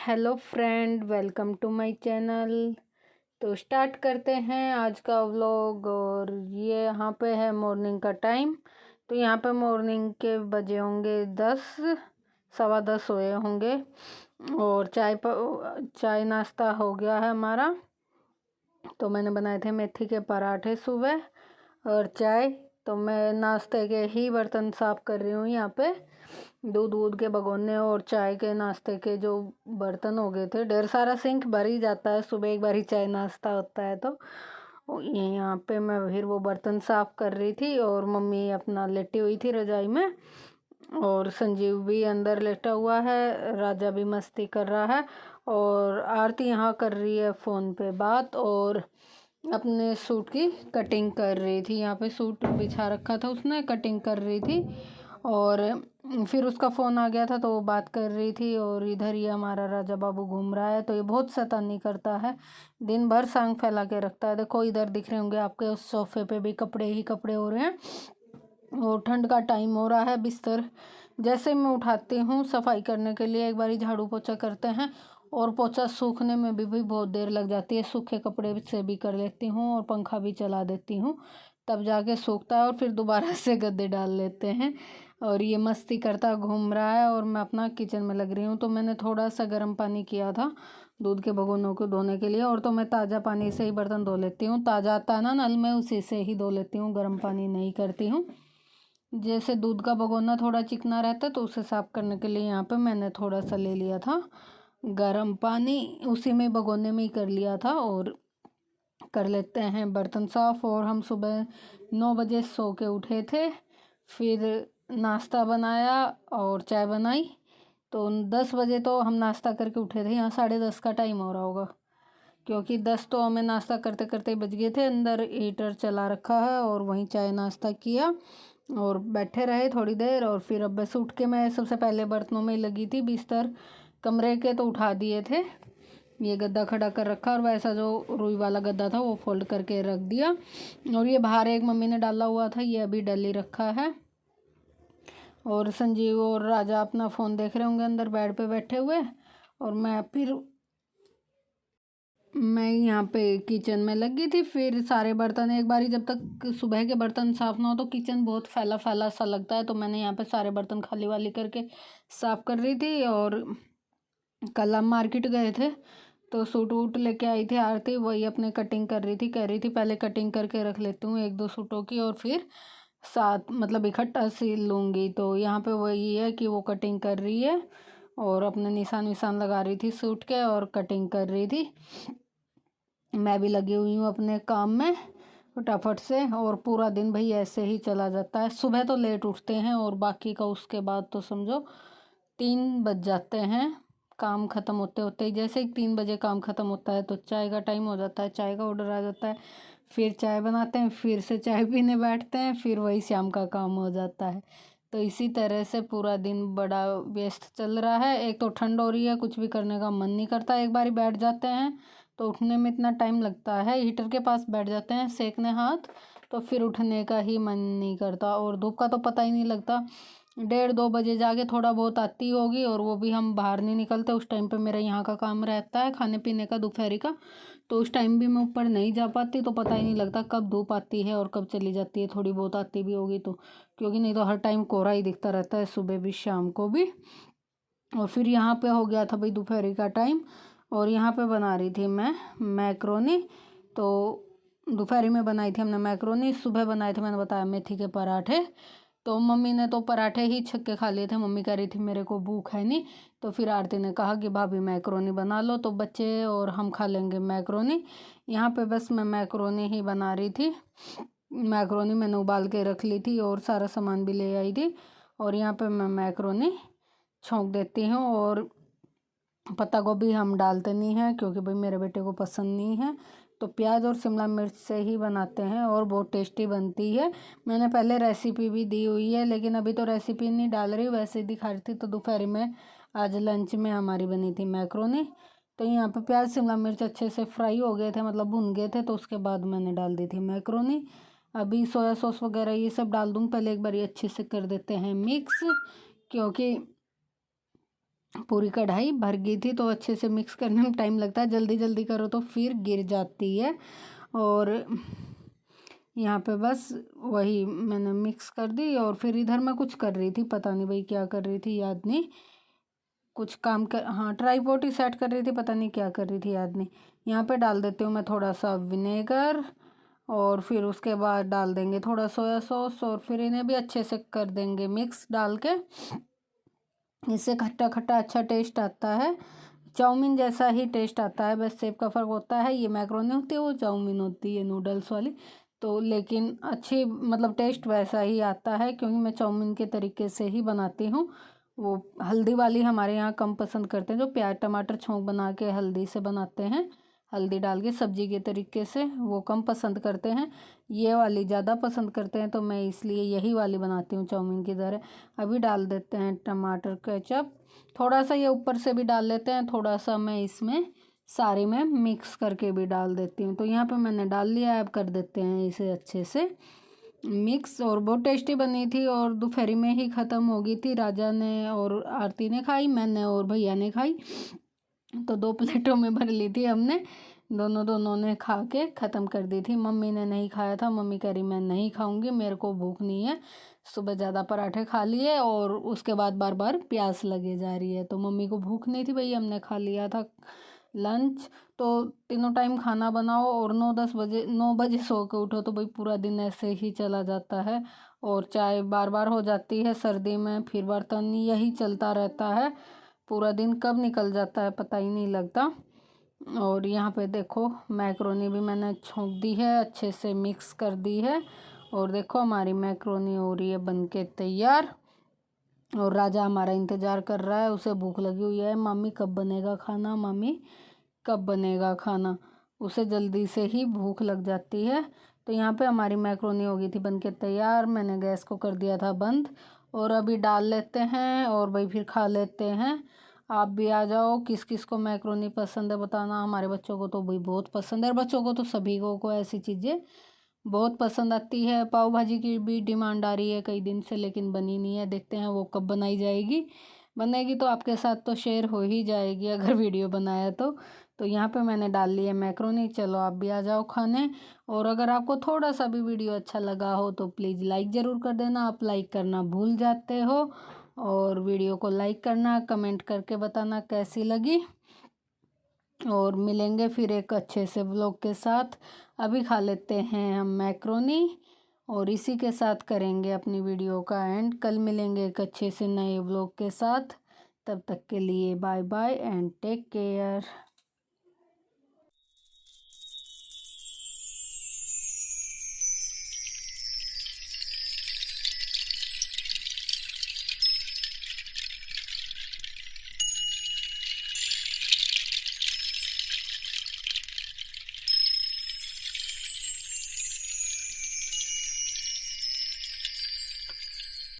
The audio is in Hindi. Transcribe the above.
Hello friend, welcome to my channel. तो स्टार्ट करते हैं आज का व्लॉग। और ये यहाँ पे है मॉर्निंग का टाइम। तो यहाँ पे मॉर्निंग के बजे होंगे 10, सवा 10 हुए होंगे। और चाय नाश्ता हो गया है हमारा। तो मैंने बनाए थे मेथी के पराठे सुबह और चाय। तो मैं नाश्ते के ही बर्तन साफ़ कर रही हूँ यहाँ पे। दूध के भगोने और चाय के नाश्ते के जो बर्तन हो गए थे, ढेर सारा सिंक भर ही जाता है, सुबह एक बार ही चाय नाश्ता होता है। तो यहाँ पे मैं फिर वो बर्तन साफ़ कर रही थी और मम्मी अपना लेटी हुई थी रजाई में। और संजीव भी अंदर लेटा हुआ है, राजा भी मस्ती कर रहा है। और आरती यहाँ कर रही है फ़ोन पे बात और अपने सूट की कटिंग कर रही थी। यहाँ पे सूट बिछा रखा था, उसने कटिंग कर रही थी। और फिर उसका फ़ोन आ गया था तो वो बात कर रही थी। और इधर ही हमारा राजा बाबू घूम रहा है। तो ये बहुत शैतानी करता है, दिन भर सांग फैला के रखता है। देखो इधर दिख रहे होंगे आपके, उस सोफ़े पे भी कपड़े ही कपड़े हो रहे हैं। और ठंड का टाइम हो रहा है। बिस्तर जैसे मैं उठाती हूँ सफाई करने के लिए, एक बारी झाड़ू पोछा करते हैं और पोछा सूखने में भी बहुत देर लग जाती है। सूखे कपड़े से भी कर लेती हूँ और पंखा भी चला देती हूँ, तब जाके सूखता है। और फिर दोबारा से गद्दे डाल लेते हैं। और ये मस्ती करता घूम रहा है और मैं अपना किचन में लग रही हूँ। तो मैंने थोड़ा सा गर्म पानी किया था दूध के भगोनों को धोने के लिए। और तो मैं ताज़ा पानी से ही बर्तन धो लेती हूँ, ताज़ा आता है ना नल में, उसी से ही धो लेती हूँ, गर्म पानी नहीं करती हूँ। जैसे दूध का भगोना थोड़ा चिकना रहता है तो उसे साफ़ करने के लिए यहाँ पे मैंने थोड़ा सा ले लिया था गर्म पानी, उसी में भगोने में ही कर लिया था। और कर लेते हैं बर्तन साफ़। और हम सुबह 9 बजे सो के उठे थे, फिर नाश्ता बनाया और चाय बनाई। तो 10 बजे तो हम नाश्ता करके उठे थे। यहाँ 10:30 का टाइम हो रहा होगा, क्योंकि 10 तो हमें नाश्ता करते करते बज गए थे। अंदर हीटर चला रखा है और वहीं चाय नाश्ता किया और बैठे रहे थोड़ी देर। और फिर अब बस उठ के मैं सबसे पहले बर्तनों में लगी थी। बिस्तर कमरे के तो उठा दिए थे, ये गद्दा खड़ा कर रखा और वैसा जो रुई वाला गद्दा था वो फोल्ड करके रख दिया। और ये बाहर एक मम्मी ने डाला हुआ था, ये अभी डल ही रखा है। और संजीव और राजा अपना फ़ोन देख रहे होंगे अंदर बेड पे बैठे हुए। और मैं यहाँ पे किचन में लगी थी। फिर सारे बर्तन एक बारी, जब तक सुबह के बर्तन साफ़ ना हो तो किचन बहुत फैला फैला सा लगता है। तो मैंने यहाँ पे सारे बर्तन खाली वाली करके साफ़ कर रही थी। और कल हम मार्केट गए थे तो सूट वूट लेके आई थी आरती, वही अपने कटिंग कर रही थी। कह रही थी पहले कटिंग करके रख लेती हूँ 1-2 सूटों की और फिर साथ मतलब इकट्ठा सिल लूँगी। तो यहाँ पे वही है कि वो कटिंग कर रही है और अपने निशान विशान लगा रही थी सूट के और कटिंग कर रही थी। मैं भी लगी हुई हूँ अपने काम में फटाफट से। और पूरा दिन भाई ऐसे ही चला जाता है। सुबह तो लेट उठते हैं और बाकी का उसके बाद तो समझो 3 बज जाते हैं काम ख़त्म होते होते ही। जैसे ही 3 बजे काम ख़त्म होता है तो चाय का टाइम हो जाता है, चाय का ऑर्डर आ जाता है। फिर चाय बनाते हैं, फिर से चाय पीने बैठते हैं, फिर वही शाम का काम हो जाता है। तो इसी तरह से पूरा दिन बड़ा व्यस्त चल रहा है। एक तो ठंड हो रही है, कुछ भी करने का मन नहीं करता। एक बार बैठ जाते हैं तो उठने में इतना टाइम लगता है, हीटर के पास बैठ जाते हैं सेकने हाथ, तो फिर उठने का ही मन नहीं करता। और धूप का तो पता ही नहीं लगता, 1:30-2 बजे जाके थोड़ा बहुत आती होगी। और वो भी हम बाहर नहीं निकलते, उस टाइम पे मेरा यहाँ का काम रहता है खाने पीने का दोपहरी का। तो उस टाइम भी मैं ऊपर नहीं जा पाती, तो पता ही नहीं लगता कब धूप आती है और कब चली जाती है। थोड़ी बहुत आती भी होगी तो, क्योंकि नहीं तो हर टाइम कोहरा ही दिखता रहता है, सुबह भी शाम को भी। और फिर यहाँ पे हो गया था भाई दोपहरी का टाइम और यहाँ पे बना रही थी मैं मैक्रोनी। तो दोपहरी में बनाई थी हमने मैक्रोनी, सुबह बनाए थे मैंने बताया मेथी के पराठे। तो मम्मी ने तो पराठे ही छक्के खा लिए थे, मम्मी कह रही थी मेरे को भूख है नहीं। तो फिर आरती ने कहा कि भाभी मैक्रोनी बना लो, तो बच्चे और हम खा लेंगे मैक्रोनी। यहाँ पे बस मैं मैक्रोनी ही बना रही थी। मैक्रोनी मैंने उबाल के रख ली थी और सारा सामान भी ले आई थी। और यहाँ पे मैं मैक्रोनी छोंक देती हूँ। और पत्ता गोभी हम डालते नहीं हैं क्योंकि भाई मेरे बेटे को पसंद नहीं है। तो प्याज और शिमला मिर्च से ही बनाते हैं और बहुत टेस्टी बनती है। मैंने पहले रेसिपी भी दी हुई है, लेकिन अभी तो रेसिपी नहीं डाल रही, वैसे ही दिखा रही थी। तो दोपहर में आज लंच में हमारी बनी थी मैक्रोनी। तो यहाँ पे प्याज शिमला मिर्च अच्छे से फ्राई हो गए थे, मतलब भुन गए थे। तो उसके बाद मैंने डाल दी थी मैक्रोनी। अभी सोया सॉस वगैरह ये सब डाल दूँ, पहले एक बार ये अच्छे से कर देते हैं मिक्स, क्योंकि पूरी कढ़ाई भर गई थी, तो अच्छे से मिक्स करने में टाइम लगता है, जल्दी जल्दी करो तो फिर गिर जाती है। और यहाँ पे बस वही मैंने मिक्स कर दी, और फिर इधर मैं कुछ कर रही थी, पता नहीं भाई क्या कर रही थी, याद नहीं। कुछ काम कर, हाँ ट्राईपॉड ही सेट कर रही थी, पता नहीं क्या कर रही थी, याद नहीं। यहाँ पे डाल देती हूँ मैं थोड़ा सा विनेगर, और फिर उसके बाद डाल देंगे थोड़ा सोया सॉस, और फिर इन्हें भी अच्छे से कर देंगे मिक्स डाल के। इससे खट्टा खट्टा अच्छा टेस्ट आता है, चाउमीन जैसा ही टेस्ट आता है, बस शेप का फ़र्क होता है। ये मैक्रोनी होती है, वो चाउमीन होती है नूडल्स वाली। तो लेकिन अच्छी मतलब टेस्ट वैसा ही आता है, क्योंकि मैं चाउमीन के तरीके से ही बनाती हूँ। वो हल्दी वाली हमारे यहाँ कम पसंद करते हैं, जो प्याज टमाटर छोंक बना के हल्दी से बनाते हैं, हल्दी डाल के सब्जी के तरीके से, वो कम पसंद करते हैं। ये वाली ज़्यादा पसंद करते हैं, तो मैं इसलिए यही वाली बनाती हूँ चाउमीन की तरह। अभी डाल देते हैं टमाटर केचप, थोड़ा सा ये ऊपर से भी डाल लेते हैं, थोड़ा सा मैं इसमें सारे में मिक्स करके भी डाल देती हूँ। तो यहाँ पे मैंने डाल लिया, अब कर देते हैं इसे अच्छे से मिक्स। और बहुत टेस्टी बनी थी, और दोपहर में ही ख़त्म हो गई थी। राजा ने और आरती ने खाई, मैंने और भैया ने खाई, तो 2 प्लेटों में भर ली थी हमने, दोनों ने खा के ख़त्म कर दी थी। मम्मी ने नहीं खाया था, मम्मी कह रही मैं नहीं खाऊंगी, मेरे को भूख नहीं है। सुबह ज़्यादा पराठे खा लिए, और उसके बाद बार बार प्यास लगे जा रही है, तो मम्मी को भूख नहीं थी भाई, हमने खा लिया था लंच। तो तीनों टाइम खाना बनाओ, और 9 बजे सो के उठो, तो भाई पूरा दिन ऐसे ही चला जाता है। और चाय बार बार हो जाती है सर्दी में, फिर बर्तन, यही चलता रहता है, पूरा दिन कब निकल जाता है पता ही नहीं लगता। और यहाँ पे देखो मैक्रोनी भी मैंने छोंक दी है, अच्छे से मिक्स कर दी है, और देखो हमारी मैक्रोनी हो रही है बनके तैयार। और राजा हमारा इंतज़ार कर रहा है, उसे भूख लगी हुई है, मम्मी कब बनेगा खाना, मम्मी कब बनेगा खाना, उसे जल्दी से ही भूख लग जाती है। तो यहाँ पे हमारी मैक्रोनी हो गई थी बनके तैयार, मैंने गैस को कर दिया था बंद, और अभी डाल लेते हैं, और भाई फिर खा लेते हैं। आप भी आ जाओ, किस किस को मैक्रोनी पसंद है बताना। हमारे बच्चों को तो भाई बहुत पसंद है, और बच्चों को तो सभी को ऐसी चीज़ें बहुत पसंद आती है। पाव भाजी की भी डिमांड आ रही है कई दिन से, लेकिन बनी नहीं है, देखते हैं वो कब बनाई जाएगी। बनेगी तो आपके साथ तो शेयर हो ही जाएगी, अगर वीडियो बनाया तो यहाँ पे मैंने डाल ली है मैक्रोनी, चलो आप भी आ जाओ खाने। और अगर आपको थोड़ा सा भी वीडियो अच्छा लगा हो तो प्लीज़ लाइक ज़रूर कर देना, आप लाइक करना भूल जाते हो। और वीडियो को लाइक करना, कमेंट करके बताना कैसी लगी, और मिलेंगे फिर एक अच्छे से व्लॉग के साथ। अभी खा लेते हैं हम मैक्रोनी, और इसी के साथ करेंगे अपनी वीडियो का एंड। कल मिलेंगे एक अच्छे से नए व्लॉग के साथ, तब तक के लिए bye bye and take care.